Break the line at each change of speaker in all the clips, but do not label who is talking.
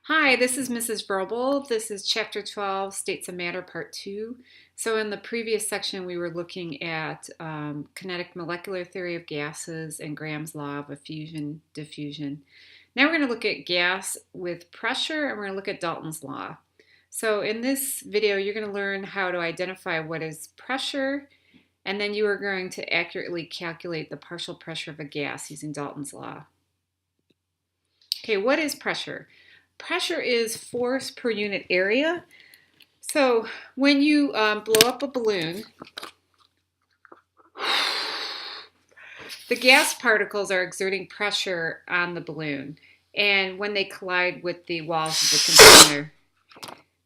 Hi, this is Mrs. Vrobel. This is Chapter 12, States of Matter, Part 2. So in the previous section, we were looking at kinetic molecular theory of gases and Graham's law of effusion, diffusion. Now we're going to look at gas with pressure, and we're going to look at Dalton's law. So in this video, you're going to learn how to identify what is pressure, and then you are going to accurately calculate the partial pressure of a gas using Dalton's law. Okay, what is pressure? Pressure is force per unit area. So when you blow up a balloon, the gas particles are exerting pressure on the balloon, and when they collide with the walls of the container.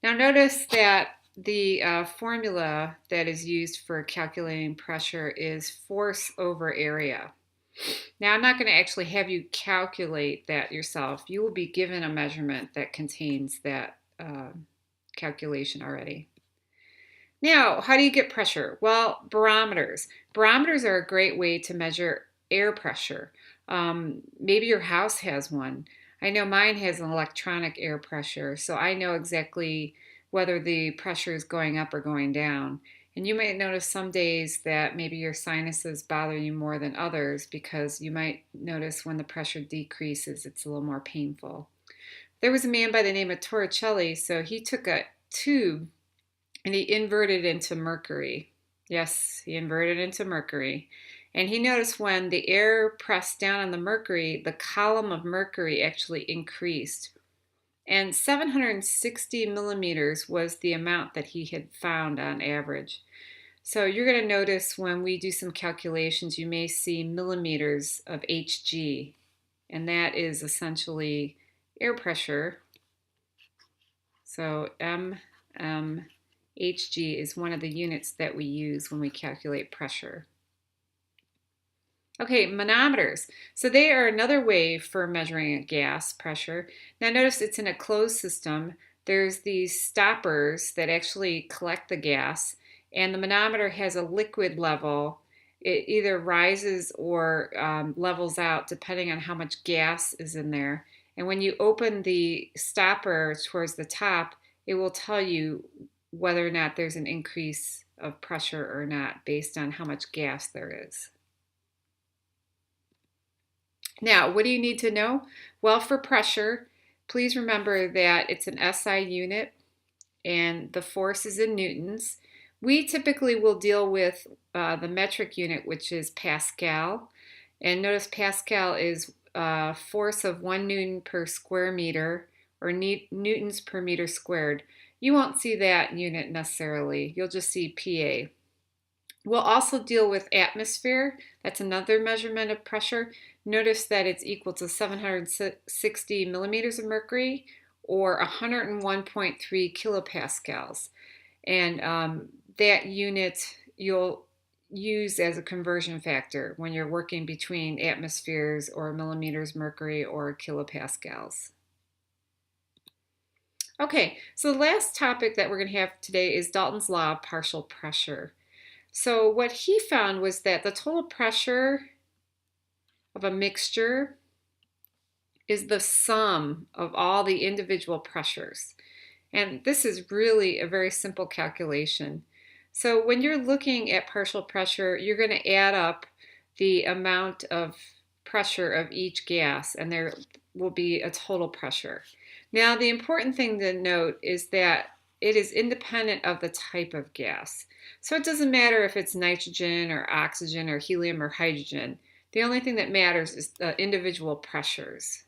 Now notice that the formula that is used for calculating pressure is force over area. Now, I'm not going to actually have you calculate that yourself. You will be given a measurement that contains that calculation already. Now, how do you get pressure? Well, barometers. Barometers are a great way to measure air pressure. Maybe your house has one. I know mine has an electronic air pressure, so I know exactly whether the pressure is going up or going down. And you might notice some days that maybe your sinuses bother you more than others because you might notice when the pressure decreases, it's a little more painful. There was a man by the name of Torricelli, so he took a tube and he inverted it into mercury. Yes, he inverted it into mercury. And he noticed when the air pressed down on the mercury, the column of mercury actually increased. And 760 millimeters was the amount that he had found on average. So you're going to notice when we do some calculations, you may see millimeters of Hg, and that is essentially air pressure. So mmHg is one of the units that we use when we calculate pressure. Okay, manometers. So they are another way for measuring a gas pressure. Now notice it's in a closed system. There's these stoppers that actually collect the gas, and the manometer has a liquid level. It either rises or levels out depending on how much gas is in there. And when you open the stopper towards the top, it will tell you whether or not there's an increase of pressure or not based on how much gas there is. Now, what do you need to know? Well, for pressure, please remember that it's an SI unit and the force is in newtons. We typically will deal with the metric unit, which is Pascal. And notice Pascal is force of 1 Newton per square meter, or newtons per meter squared. You won't see that unit necessarily. You'll just see PA. We'll also deal with atmosphere. That's another measurement of pressure. Notice that it's equal to 760 millimeters of mercury, or 101.3 kilopascals. And that unit you'll use as a conversion factor when you're working between atmospheres or millimeters mercury or kilopascals. Okay, so the last topic that we're going to have today is Dalton's law of partial pressure. So what he found was that the total pressure of a mixture is the sum of all the individual pressures. And this is really a very simple calculation. So when you're looking at partial pressure, you're going to add up the amount of pressure of each gas, and there will be a total pressure. Now, the important thing to note is that it is independent of the type of gas. So it doesn't matter if it's nitrogen or oxygen or helium or hydrogen. The only thing that matters is the individual pressures.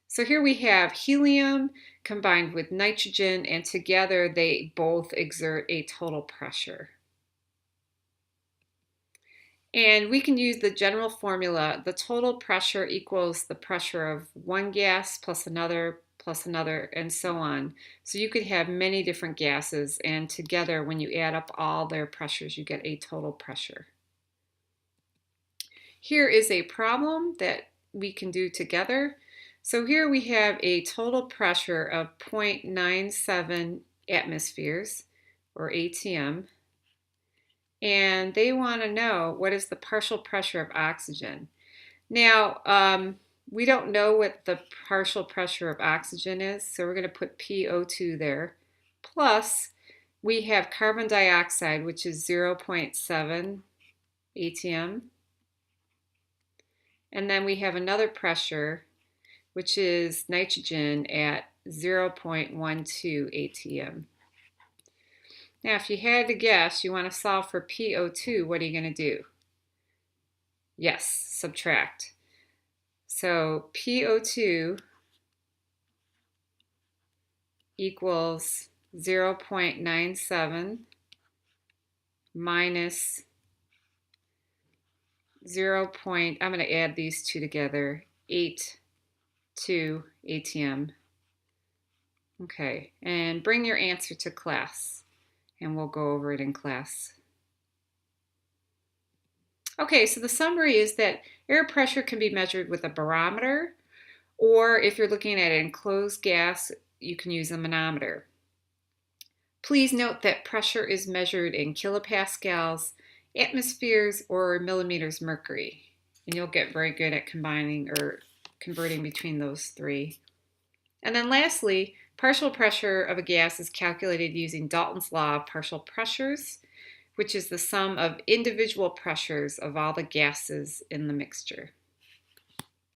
So here we have helium combined with nitrogen, and together they both exert a total pressure. And we can use the general formula. The total pressure equals the pressure of one gas plus another, and so on. So you could have many different gases, and together when you add up all their pressures, you get a total pressure. Here is a problem that we can do together. So here we have a total pressure of 0.97 atmospheres, or ATM, and they want to know what is the partial pressure of oxygen. Now, We don't know what the partial pressure of oxygen is, so we're going to put PO2 there. Plus, we have carbon dioxide, which is 0.7 atm. And then we have another pressure, which is nitrogen at 0.12 atm. Now, if you had to guess, you want to solve for PO2, what are you going to do? Yes, subtract. So PO2 equals 0.97 minus I'm going to add these two together, 8.2 atm. Okay, and bring your answer to class, and we'll go over it in class. Okay, so the summary is that air pressure can be measured with a barometer, or if you're looking at an enclosed gas, you can use a manometer. Please note that pressure is measured in kilopascals, atmospheres, or millimeters mercury, and you'll get very good at combining or converting between those three. And then lastly, partial pressure of a gas is calculated using Dalton's law of partial pressures, which is the sum of individual pressures of all the gases in the mixture.